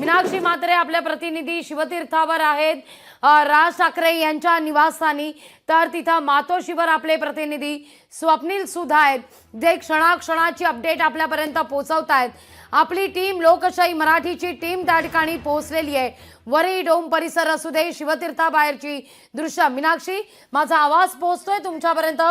मीनाक्षी म्हात्रे आपल्या प्रतिनिधी शिवतीर्थावर आहेत राज ठाकरे यांच्या निवासस्थानी, तर तिथं मातोश्रीवर आपले प्रतिनिधी स्वप्नील सुद्धा आहेत, जे क्षणाक्षणाची अपडेट आपल्यापर्यंत पोहोचवतायत। आपली टीम, लोकशाही मराठीची टीम त्या ठिकाणी पोहोचलेली आहे। वरई डोम परिसर असू दे, शिवतीर्थाबाहेरची दृश्य। मीनाक्षी, माझा आवाज पोहोचतोय तुमच्यापर्यंत?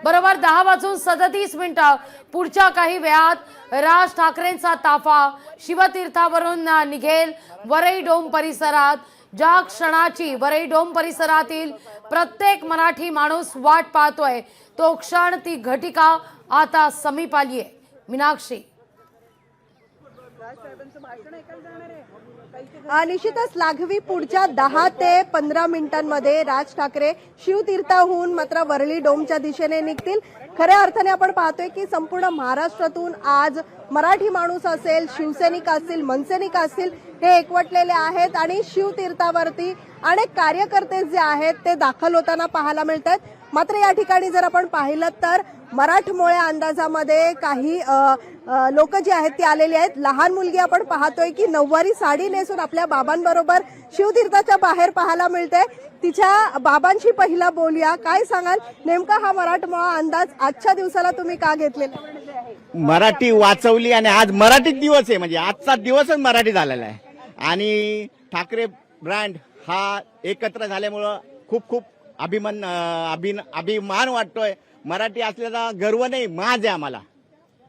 बरोबर 10:37 पुढच्या काही वेळात राज ठाकरेंचा ताफा शिवतीर्थावरून निघेल वरई डोम परिसरात। ज्या क्षणाची वरई डोम परिसरातील प्रत्येक मराठी माणूस वाट पाहतोय, तो क्षण, ती घटिका आता समीप आली आहे। मीनाक्षी, निश्चितच लाघवी पुढच्या 10 ते 15 मिनिटांमध्ये राज ठाकरे शिवतीर्थाहून मात्र वरळी डोमच्या दिशेने निघतील। खऱ्या अर्थाने आपण पाहतोय की संपूर्ण महाराष्ट्रातून आज मराठी माणूस असेल, शिवसैनिक असतील, मनसैनिक असतील, हे एकवटलेले आहेत आणि शिवतीर्थावरती अनेक कार्यकर्ते जे आहेत ते दाखल होताना पाहायला मिळतात। मात्र या ठिकाणी जर आपण पाहिलं तर मराठमोळ्या अंदाजामध्ये काही लोक जी आहेत ती आलेली आहेत। लहान मुलगी आपण पाहतोय की नऊवारी साडी नेसून आपल्या बाबांबरोबर शिवतीर्थाच्या बाहेर पाहायला मिळते। तिच्या बाबांशी पहिला बोलूया। काय सांगाल, नेमका हा मराठमोळा अंदाज आजच्या दिवसाला तुम्ही का घेतलेला? मराठी वाचवली आणि आज मराठी दिवस आहे, म्हणजे आजचा दिवसच मराठी झालेला आहे आणि ठाकरे ब्रँड हा एकत्र झाल्यामुळं खूप खूप अभिमान वाटतोय। मराठी असल्याचा गर्व नाही, माज आहे आम्हाला।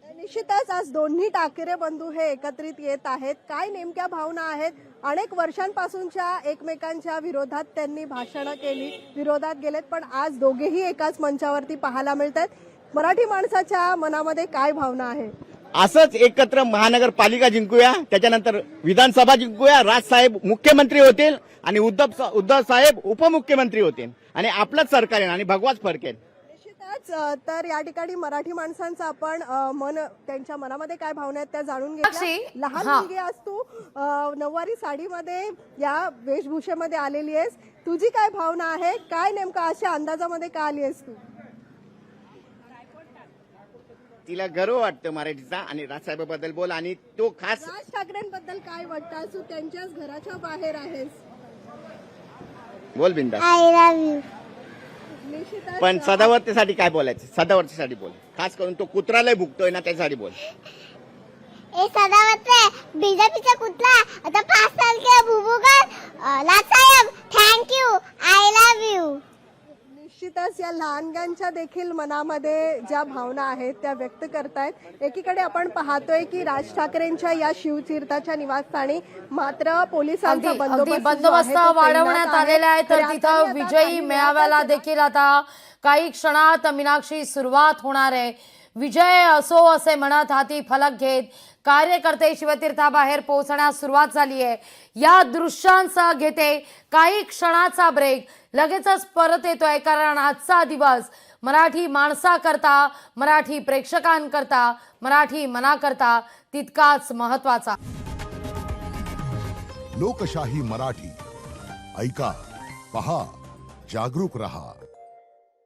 निश्चितच आज दोन्ही ठाकरे बंधू हे एकत्रित येत आहेत। काय नेमक्या भावना आहेत? अनेक वर्षांपासूनच्या एकमेकांच्या विरोधात त्यांनी भाषणं केली, विरोधात गेलेत, पण आज दोघेही एकाच मंचावरती पाहायला मिळतात। मराठी माणसाच्या मनामध्ये काय भावना आहे? असंच एकत्र महानगरपालिका जिंकूया, त्याच्यानंतर विधानसभा जिंकूया, राजसाहेब मुख्यमंत्री होतील आणि उद्धव साहेब उपमुख्यमंत्री होतील आणि आपलंच सरकार आहे आणि भगवाच फरक आहे। तर या ठिकाणी मराठी माणसांचं आपण त्यांच्या मनामध्ये काय भावना आहेत त्या जाणून घेतल्या। लहान मुलगी आज तू नऊवारी साडीमध्ये या वेशभूषेमध्ये आलेली आहेस, तुझी काय भावना आहे? काय नेमका अशा अंदाजामध्ये का आली आहेस तू? तिला गर्व वाटतं मराठीचा आणि राजसाहेबाबद्दल बोल आणि तो खास राज ठाकरेंबद्दल काय वाटतं? तू त्यांच्याच घराच्या बाहेर आहेस, बोल बिंदास। I love you. पण सदावर्तीसाठी काय बोलायचं? सदावर्तीसाठी बोल, खास करून तो कुत्रालाही भुकतोय ना, त्यासाठी बोल। ए सदावर्ते, बीजेपीचा कुत्रा आता 5 साल के भुभुकर लासाहेब, thank you, I love you. निश्चितच या लहानग्यांच्या देखील मनामध्ये ज्या भावना आहेत त्या व्यक्त करतायत। एकीकडे आपण पाहतोय की राज ठाकरेंच्या या शिवतीर्थाच्या निवासस्थानी मात्र पोलिसांचा बंदोबस्त वाढवण्यात आलेला आहे। तर तिथं विजयी मेळाव्याला देखील आता काही क्षणात मीनाक्षी सुरुवात होणार आहे। विजय असो असे म्हणत हाती फलक घेत कार्यकर्ते शिवतीर्थाबाहेर पोहोचण्यास सुरुवात झाली आहे। या दृश्यांचा घेते काही क्षणाचा ब्रेक, लगेचच परत येतोय, कारण आजचा दिवस मराठी माणसाकरता, मराठी प्रेक्षकांकरता, मराठी मनाकरता तितकाच महत्वाचा। लोकशाही मराठी ऐका, पहा, जागरूक रहा।